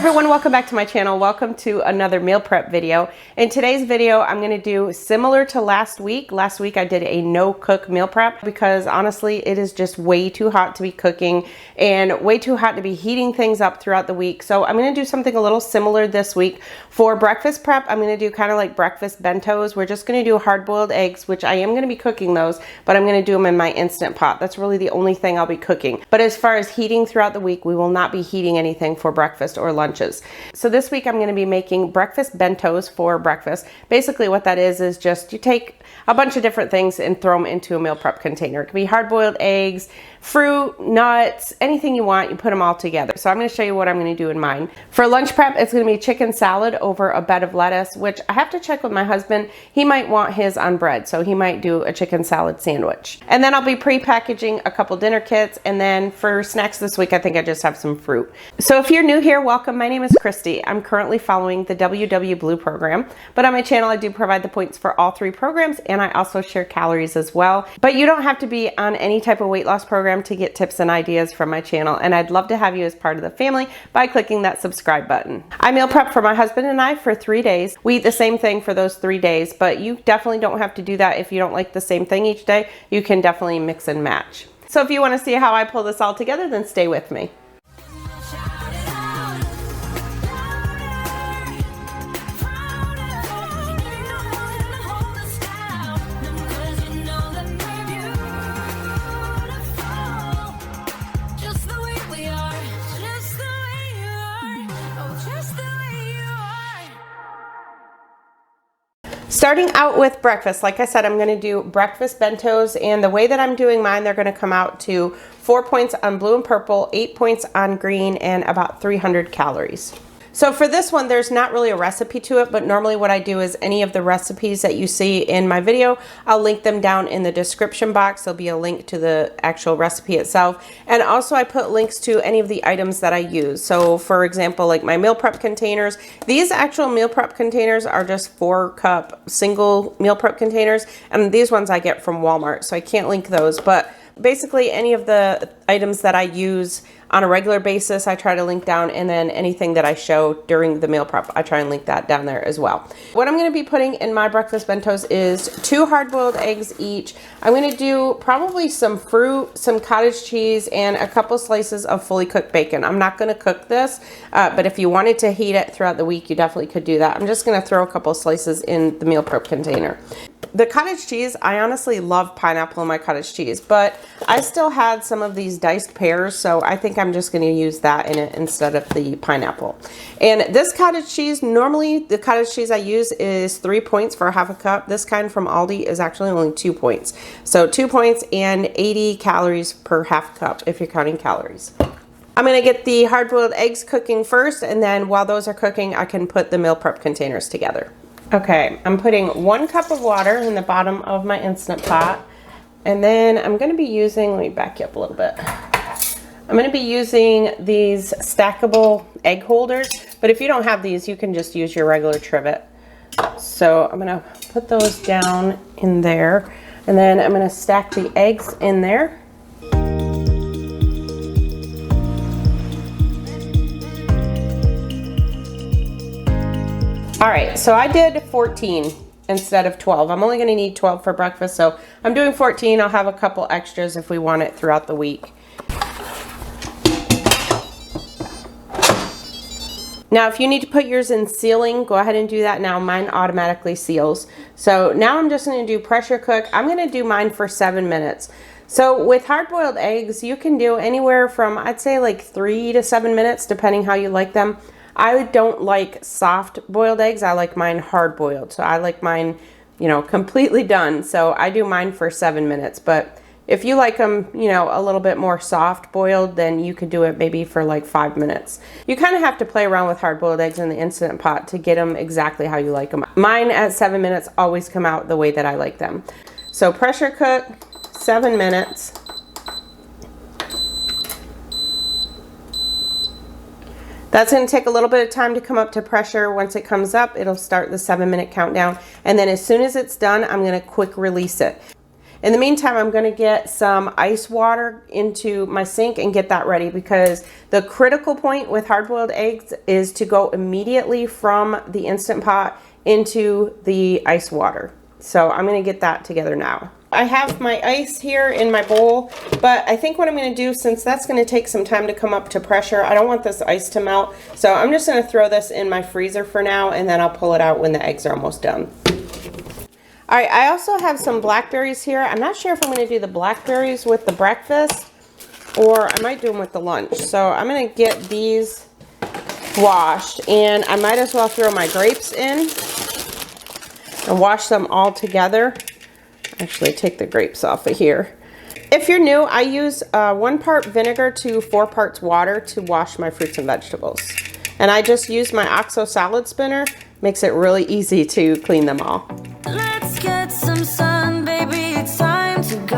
everyone, welcome back to my channel. Welcome to another meal prep video. In today's video, I'm going to do similar to last week. Last week I did a no cook meal prep because honestly it is just way too hot to be cooking and way too hot to be heating things up throughout the week. So I'm going to do something a little similar this week. For breakfast prep, I'm going to do kind of like breakfast bentos. We're just going to do hard-boiled eggs, which I am going to be cooking those, but I'm going to do them in my Instant Pot. That's really the only thing I'll be cooking. But as far as heating throughout the week, we will not be heating anything for breakfast or lunches. So this week I'm going to be making breakfast bentos for breakfast. Basically what that is just you take a bunch of different things and throw them into a meal prep container. It could be hard-boiled eggs, fruit, nuts, anything you want, you put them all together. So I'm going to show you what I'm going to do in mine. For lunch prep, it's going to be chicken salad over a bed of lettuce, which I have to check with my husband. He might want his on bread, so he might do a chicken salad sandwich. And then I'll be pre-packaging a couple dinner kits, and then for snacks this week, I think I just have some fruit. So if you're new here, welcome. My name is Kristi. I'm currently following the WW Blue program, but on my channel, I do provide the points for all three programs, and I also share calories as well. But you don't have to be on any type of weight loss program to get tips and ideas from my channel, and I'd love to have you as part of the family by clicking that subscribe button. I meal prep for my husband and I for 3 days. We eat the same thing for those 3 days, but you definitely don't have to do that if you don't like the same thing each day. You can definitely mix and match. So if you want to see how I pull this all together, then stay with me. Starting out with breakfast, like I said, I'm going to do breakfast bentos, and the way that I'm doing mine, they're going to come out to 4 points on blue and purple, 8 points on green, and about 300 calories. So for this one, there's not really a recipe to it, but normally what I do is any of the recipes that you see in my video, I'll link them down in the description box. There'll be a link to the actual recipe itself. And also I put links to any of the items that I use. So for example, like my meal prep containers, these actual meal prep containers are just 4-cup single meal prep containers. And these ones I get from Walmart, so I can't link those. But basically any of the items that I use on a regular basis, I try to link down, and then anything that I show during the meal prep, I try and link that down there as well. What I'm going to be putting in my breakfast bentos is 2 hard-boiled eggs each. I'm going to do probably some fruit, some cottage cheese, and a couple slices of fully cooked bacon. I'm not going to cook this, but if you wanted to heat it throughout the week, you definitely could do that. I'm just going to throw a couple slices in the meal prep container. The cottage cheese, I honestly love pineapple in my cottage cheese, but I still had some of these diced pears, so I think I'm just going to use that in it instead of the pineapple. And this cottage cheese, normally the cottage cheese I use is 3 points for half a cup. This kind from Aldi is actually only 2 points. So 2 points and 80 calories per half cup if you're counting calories. I'm going to get the hard-boiled eggs cooking first, and then while those are cooking, I can put the meal prep containers together. Okay, I'm putting 1 cup of water in the bottom of my Instant Pot, and then I'm going to be using, let me back you up a little bit. I'm going to be using these stackable egg holders, but if you don't have these, you can just use your regular trivet. So I'm going to put those down in there, and then I'm going to stack the eggs in there. All right, so I did 14 instead of 12. I'm only going to need 12 for breakfast, so I'm doing 14. I'll have a couple extras if we want it throughout the week. Now, if you need to put yours in sealing, go ahead and do that now. Mine automatically seals. So now I'm just going to do pressure cook. I'm going to do mine for 7 minutes. So with hard-boiled eggs, you can do anywhere from, I'd say like 3 to 7 minutes, depending how you like them. I don't like soft boiled eggs. I like mine hard boiled. So I like mine, you know, completely done. So I do mine for 7 minutes. But if you like them, you know, a little bit more soft boiled, then you could do it maybe for like 5 minutes. You kind of have to play around with hard boiled eggs in the Instant Pot to get them exactly how you like them. Mine at 7 minutes always come out the way that I like them. So pressure cook, 7 minutes. That's going to take a little bit of time to come up to pressure. Once it comes up, it'll start the 7-minute countdown. And then as soon as it's done, I'm going to quick release it. In the meantime, I'm gonna get some ice water into my sink and get that ready, because the critical point with hard-boiled eggs is to go immediately from the Instant Pot into the ice water. So I'm gonna get that together now. I have my ice here in my bowl, but I think what I'm gonna do, since that's gonna take some time to come up to pressure, I don't want this ice to melt. So I'm just gonna throw this in my freezer for now, and then I'll pull it out when the eggs are almost done. All right, I also have some blackberries here. I'm not sure if I'm gonna do the blackberries with the breakfast, or I might do them with the lunch. So I'm gonna get these washed, and I might as well throw my grapes in and wash them all together. Actually, take the grapes off of here. If you're new, I use 1 part vinegar to 4 parts water to wash my fruits and vegetables. And I just use my OXO salad spinner. Makes it really easy to clean them all. Let's get some sun, baby, it's time to go.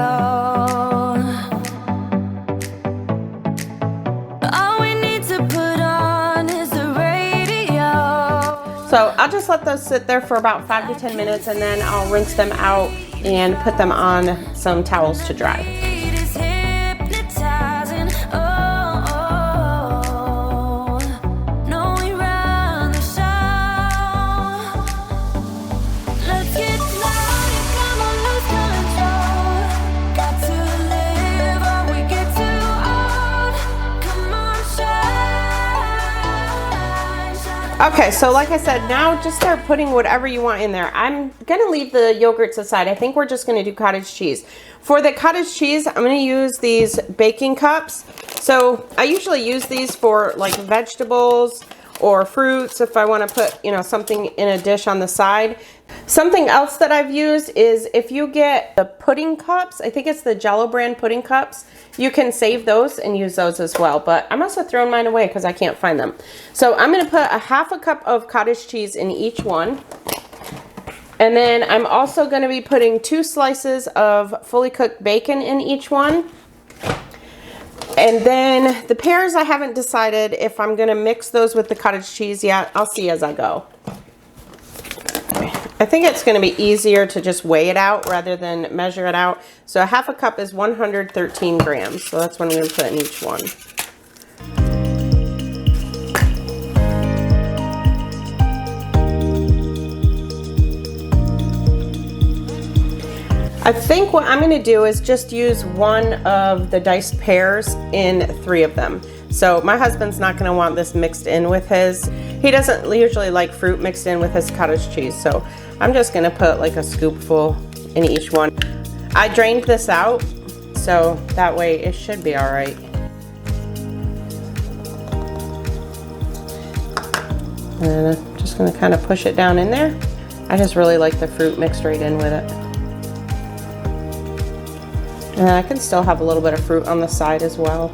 All we need to put on is the radio. So I'll just let those sit there for about 5 to 10 minutes, and then I'll rinse them out and put them on some towels to dry. It is hypnotizing. Oh, oh, oh. No, we run the show. Let's get loud, come on, lose control. Got to live or we get too old. Come on, shine, shine. Okay, so like I said, now just start putting whatever you want in there. I'm gonna leave the yogurts aside. I think we're just gonna do cottage cheese. For the cottage cheese, I'm gonna use these baking cups. So I usually use these for like vegetables or fruits if I wanna put, you know, something in a dish on the side. Something else that I've used is if you get the pudding cups, I think it's the Jello brand pudding cups, you can save those and use those as well. But I'm also throwing mine away because I can't find them. So I'm gonna put a 1/2 cup of cottage cheese in each one. And then I'm also gonna be putting 2 slices of fully cooked bacon in each one. And then the pears, I haven't decided if I'm gonna mix those with the cottage cheese yet. I'll see as I go. I think it's gonna be easier to just weigh it out rather than measure it out. So a 1/2 cup is 113 grams. So that's what I'm gonna put in each one. I think what I'm gonna do is just use 1 of the diced pears in 3 of them. So my husband's not gonna want this mixed in with his. He doesn't usually like fruit mixed in with his cottage cheese. So I'm just gonna put like a scoopful in each one. I drained this out, so that way it should be all right. And I'm just gonna kind of push it down in there. I just really like the fruit mixed right in with it. And I can still have a little bit of fruit on the side as well.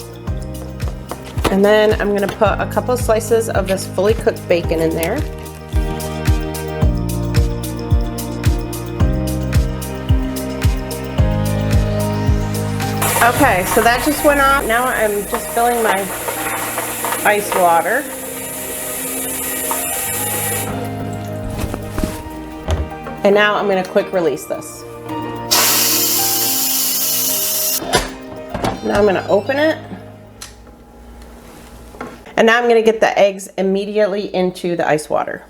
And then I'm gonna put a couple slices of this fully cooked bacon in there. Okay, so that just went off. Now I'm just filling my ice water. And now I'm gonna quick release this. Now I'm gonna open it. And now I'm gonna get the eggs immediately into the ice water.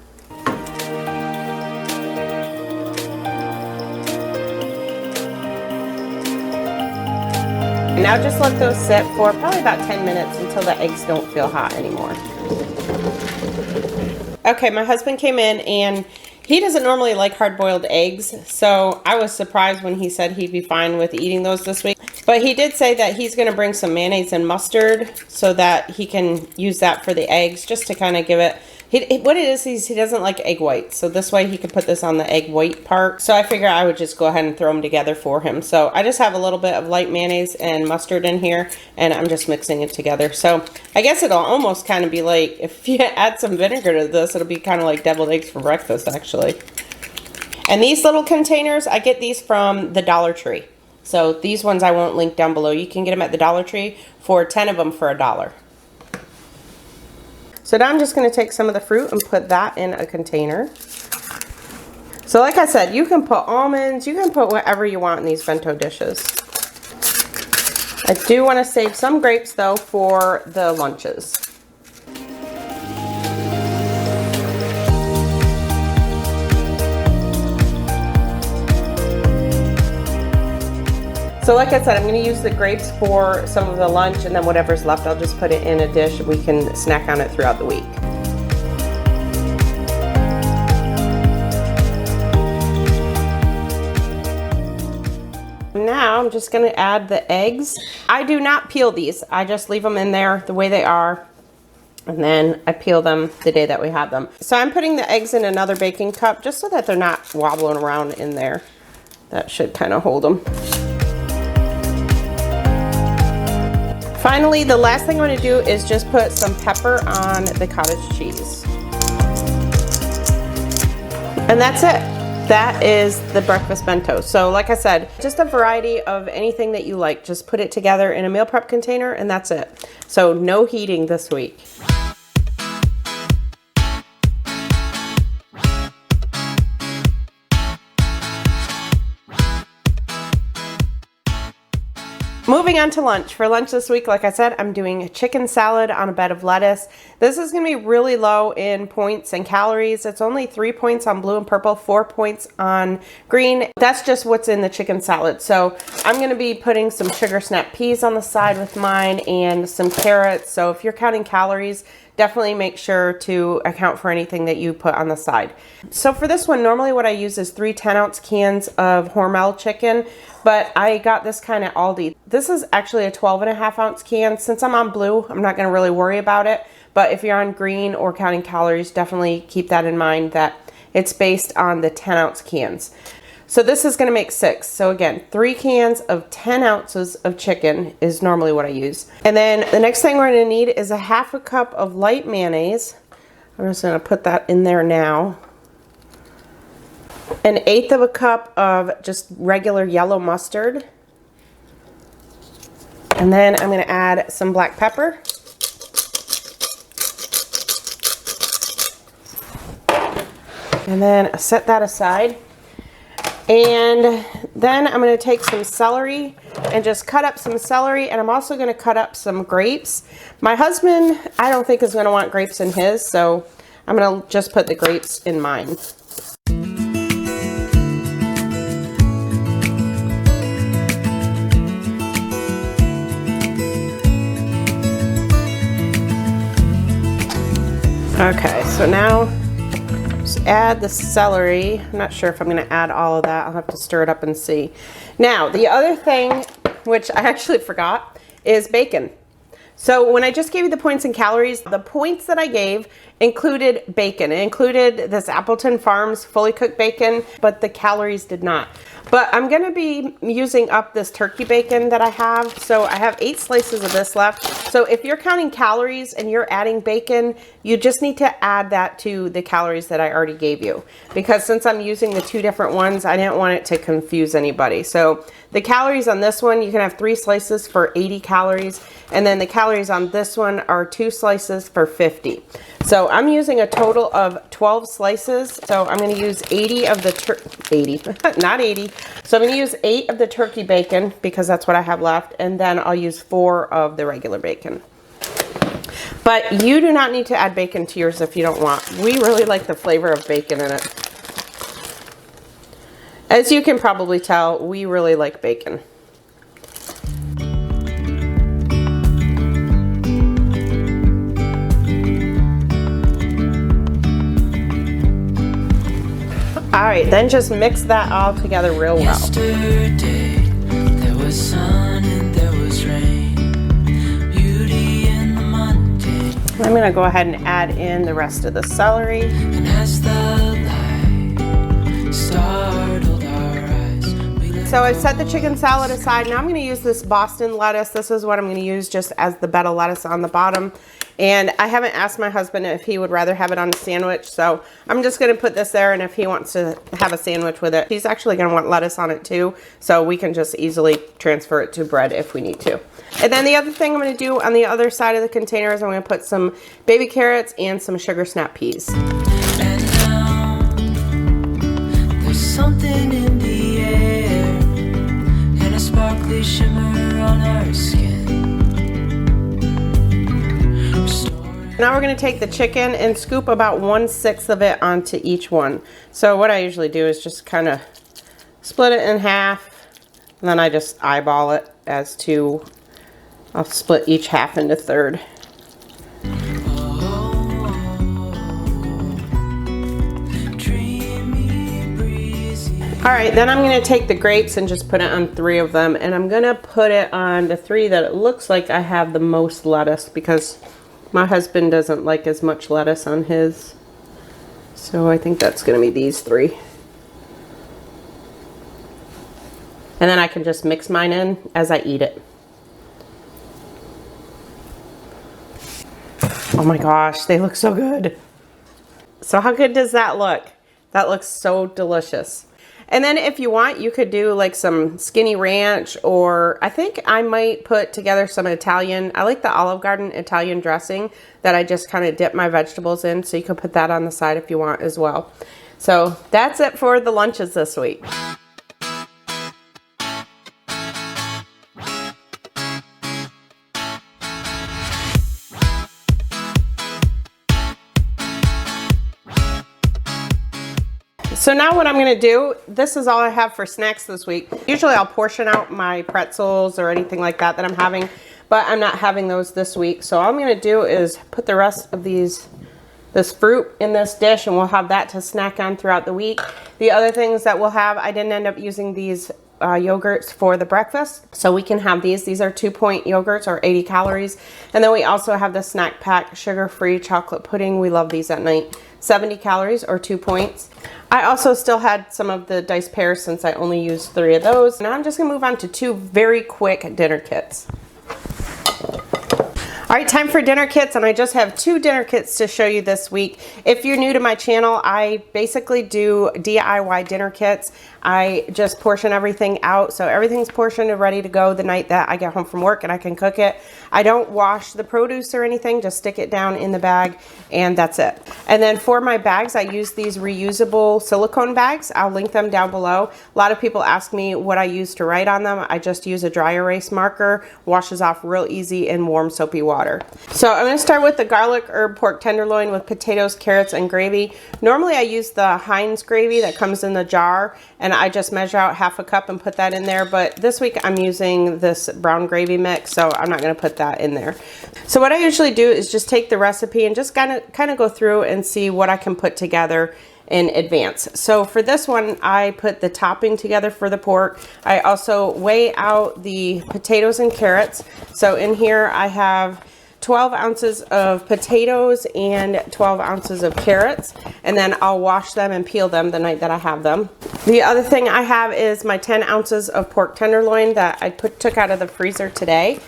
And now just let those sit for probably about 10 minutes until the eggs don't feel hot anymore. Okay, my husband came in and he doesn't normally like hard-boiled eggs, so I was surprised when he said he'd be fine with eating those this week. But he did say that he's gonna bring some mayonnaise and mustard so that he can use that for the eggs, just to kind of give it, what it is, he doesn't like egg whites, so this way he could put this on the egg white part. So I figure I would just go ahead and throw them together for him. So I just have a little bit of light mayonnaise and mustard in here, and I'm just mixing it together. So I guess it'll almost kind of be like, if you add some vinegar to this, it'll be kind of like deviled eggs for breakfast, actually. And these little containers, I get these from the Dollar Tree. So these ones I won't link down below. You can get them at the Dollar Tree for 10 of them for $1. So now I'm just going to take some of the fruit and put that in a container. So like I said, you can put almonds, you can put whatever you want in these bento dishes. I do want to save some grapes though for the lunches. So like I said, I'm going to use the grapes for some of the lunch, and then whatever's left, I'll just put it in a dish and we can snack on it throughout the week. Now I'm just going to add the eggs. I do not peel these. I just leave them in there the way they are, and then I peel them the day that we have them. So I'm putting the eggs in another baking cup just so that they're not wobbling around in there. That should kind of hold them. Finally, the last thing I'm going to do is just put some pepper on the cottage cheese. And that's it. That is the breakfast bento. So like I said, just a variety of anything that you like. Just put it together in a meal prep container and that's it. So no heating this week. Moving on to lunch. For lunch this week, like I said, I'm doing a chicken salad on a bed of lettuce. This is going to be really low in points and calories. It's only 3 points on blue and purple, 4 points on green. That's just what's in the chicken salad. So I'm going to be putting some sugar snap peas on the side with mine and some carrots. So if you're counting calories, definitely make sure to account for anything that you put on the side. So for this one, normally what I use is 3 10-ounce cans of Hormel chicken, but I got this kind at Aldi. This is actually a 12.5-ounce can. Since I'm on blue, I'm not gonna really worry about it, but if you're on green or counting calories, definitely keep that in mind that it's based on the 10-ounce cans. So this is gonna make 6. So again, 3 cans of 10 ounces of chicken is normally what I use. And then the next thing we're gonna need is a 1/2 cup of light mayonnaise. I'm just gonna put that in there now. 1/8 cup of just regular yellow mustard. And then I'm gonna add some black pepper. And then set that aside. And then I'm going to take some celery and just cut up some celery, and I'm also going to cut up some grapes. My husband, I don't think is going to want grapes in his, so I'm going to just put the grapes in mine. Okay, so now just add the celery. I'm not sure if I'm going to add all of that. I'll have to stir it up and see. Now, the other thing, which I actually forgot, is bacon. So when I just gave you the points and calories, the points that I gave included bacon. It included this Appleton Farms fully cooked bacon, but the calories did not. But I'm going to be using up this turkey bacon that I have. So I have 8 slices of this left. So if you're counting calories and you're adding bacon, you just need to add that to the calories that I already gave you. Because since I'm using the 2 different ones, I didn't want it to confuse anybody. So the calories on this one, you can have 3 slices for 80 calories. And then the calories on this one are 2 slices for 50. So I'm using a total of 12 slices. So I'm going to use 80 of the not 80. So I'm going to use 8 of the turkey bacon because that's what I have left. And then I'll use 4 of the regular bacon. But you do not need to add bacon to yours if you don't want. We really like the flavor of bacon in it. As you can probably tell, we really like bacon. All right, then just mix that all together real well. Yesterday, there was sun and there was rain. Beauty in the Monday. I'm gonna go ahead and add in the rest of the celery. And as the light startled our eyes. So I've set the chicken salad aside. Now I'm gonna use this Boston lettuce. This is what I'm gonna use just as the bed of lettuce on the bottom. And I haven't asked my husband if he would rather have it on a sandwich, so I'm just gonna put this there, and if he wants to have a sandwich with it, he's actually gonna want lettuce on it too, so we can just easily transfer it to bread if we need to. And then the other thing I'm gonna do on the other side of the container is I'm gonna put some baby carrots and some sugar snap peas. And now dewy shimmer on our skin. Now we're going to take the chicken and scoop about 1/6 of it onto each one. So what I usually do is just kind of split it in half, and then I just eyeball it as to, I'll split each half into third. Alright, then I'm going to take the grapes and just put it on 3 of them, and I'm going to put it on the 3 that it looks like I have the most lettuce, because my husband doesn't like as much lettuce on his. So I think that's going to be these 3. And then I can just mix mine in as I eat it. Oh my gosh, they look so good. So how good does that look? That looks so delicious. And then if you want, you could do like some skinny ranch, or I think I might put together some Italian. I like the Olive Garden Italian dressing that I just kind of dip my vegetables in. So you can put that on the side if you want as well. So that's it for the lunches this week. So now what I'm going to do, this is all I have for snacks this week. Usually I'll portion out my pretzels or anything like that I'm having, but I'm not having those this week. So all I'm going to do is put the rest of this fruit in this dish, and we'll have that to snack on throughout the week. The other things that we'll have, I didn't end up using these yogurts for the breakfast, so we can have these. These are 2-point yogurts, or 80 calories. And then we also have the snack pack sugar-free chocolate pudding. We love these at night. 70 calories, or 2 points. I also still had some of the diced pears since I only used 3 of those. Now I'm just gonna move on to 2 very quick dinner kits. All right, time for dinner kits, and I just have 2 dinner kits to show you this week. If you're new to my channel, I basically do DIY dinner kits. I just portion everything out, so everything's portioned and ready to go the night that I get home from work and I can cook it. I don't wash the produce or anything, just stick it down in the bag, and that's it. And then for my bags, I use these reusable silicone bags. I'll link them down below. A lot of people ask me what I use to write on them. I just use a dry erase marker, washes off real easy in warm soapy water. So I'm gonna start with the garlic herb pork tenderloin with potatoes, carrots, and gravy. Normally I use the Heinz gravy that comes in the jar, and I just measure out 1/2 cup and put that in there. But this week I'm using this brown gravy mix, so I'm not gonna put that in there. So what I usually do is just take the recipe and just kind of go through and see what I can put together in advance. So for this one, I put the topping together for the pork. I also weigh out the potatoes and carrots. So in here I have 12 ounces of potatoes and 12 ounces of carrots, and then I'll wash them and peel them the night that I have them. The other thing I have is my 10 ounces of pork tenderloin that I took out of the freezer today.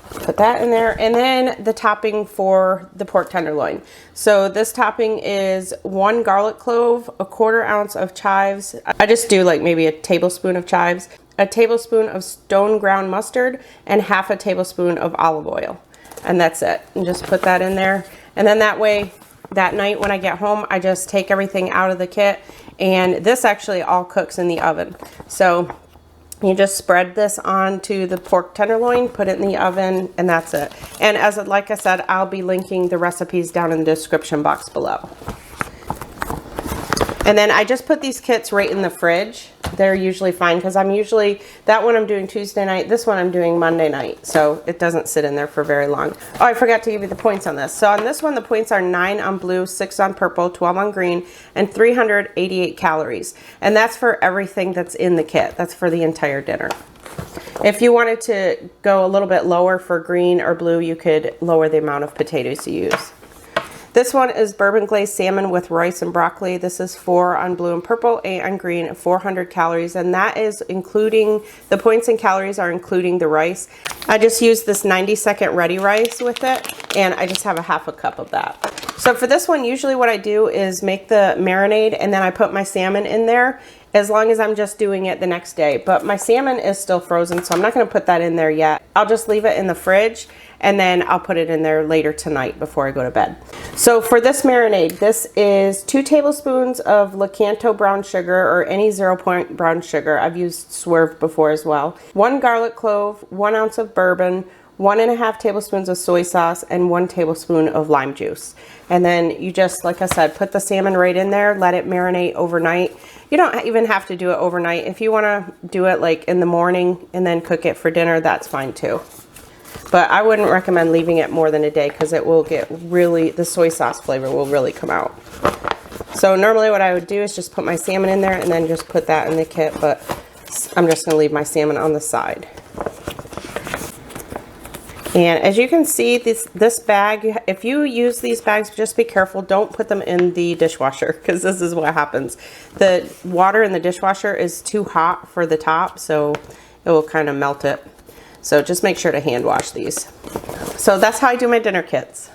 Put that in there, and then the topping for the pork tenderloin. So this topping is 1 garlic clove, 1/4 ounce of chives. I just do like maybe a tablespoon of chives, a tablespoon of stone ground mustard, and 1/2 tablespoon of olive oil. And that's it. And just put that in there. And then that way, that night when I get home, I just take everything out of the kit. And this actually all cooks in the oven. So you just spread this onto the pork tenderloin, put it in the oven, and that's it. And like I said, I'll be linking the recipes down in the description box below. And then I just put these kits right in the fridge. They're usually fine because that one I'm doing Tuesday night, this one I'm doing Monday night. So it doesn't sit in there for very long. Oh, I forgot to give you the points on this. So on this one, the points are 9 on blue, 6 on purple, 12 on green, and 388 calories. And that's for everything that's in the kit. That's for the entire dinner. If you wanted to go a little bit lower for green or blue, you could lower the amount of potatoes you use. This one is bourbon glazed salmon with rice and broccoli. This is 4 on blue and purple, 8 on green, 400 calories. And that is including, the points and calories are including the rice. I just used this 90-second ready rice with it, and I just have a 1/2 cup of that. So for this one, usually what I do is make the marinade, and then I put my salmon in there, as long as I'm just doing it the next day. But my salmon is still frozen, so I'm not gonna put that in there yet. I'll just leave it in the fridge, and then I'll put it in there later tonight before I go to bed. So for this marinade, this is 2 tablespoons of Lakanto brown sugar or any 0-point brown sugar. I've used Swerve before as well. 1 garlic clove, 1 ounce of bourbon, 1.5 tablespoons of soy sauce, and 1 tablespoon of lime juice. And then you just, like I said, put the salmon right in there, let it marinate overnight. You don't even have to do it overnight. If you want to do it like in the morning and then cook it for dinner, that's fine too. But I wouldn't recommend leaving it more than a day because it will get really, the soy sauce flavor will really come out. So normally what I would do is just put my salmon in there and then just put that in the kit, but I'm just going to leave my salmon on the side. And as you can see, this bag, if you use these bags, just be careful. Don't put them in the dishwasher because this is what happens. The water in the dishwasher is too hot for the top, so it will kind of melt it. So just make sure to hand wash these. So that's how I do my dinner kits.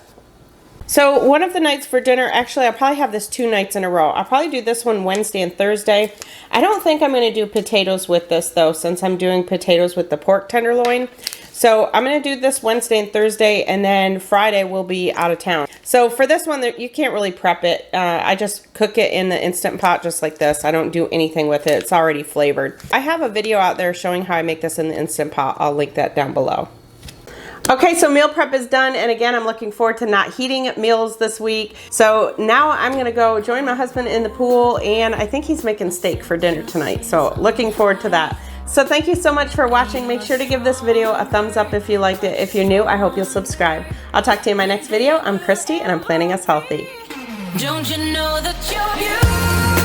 So one of the nights for dinner, actually I'll probably have this 2 nights in a row. I'll probably do this one Wednesday and Thursday. I don't think I'm going to do potatoes with this though, since I'm doing potatoes with the pork tenderloin. So I'm going to do this Wednesday and Thursday, and then Friday we'll be out of town. So for this one, you can't really prep it. I just cook it in the Instant Pot just like this. I don't do anything with it. It's already flavored. I have a video out there showing how I make this in the Instant Pot. I'll link that down below. Okay, so meal prep is done, and again, I'm looking forward to not heating meals this week. So now I'm gonna go join my husband in the pool, and I think he's making steak for dinner tonight. So looking forward to that. So thank you so much for watching. Make sure to give this video a thumbs up if you liked it. If you're new, I hope you'll subscribe. I'll talk to you in my next video. I'm Kristi, and I'm Planning Us Healthy. Don't you know that you're beautiful?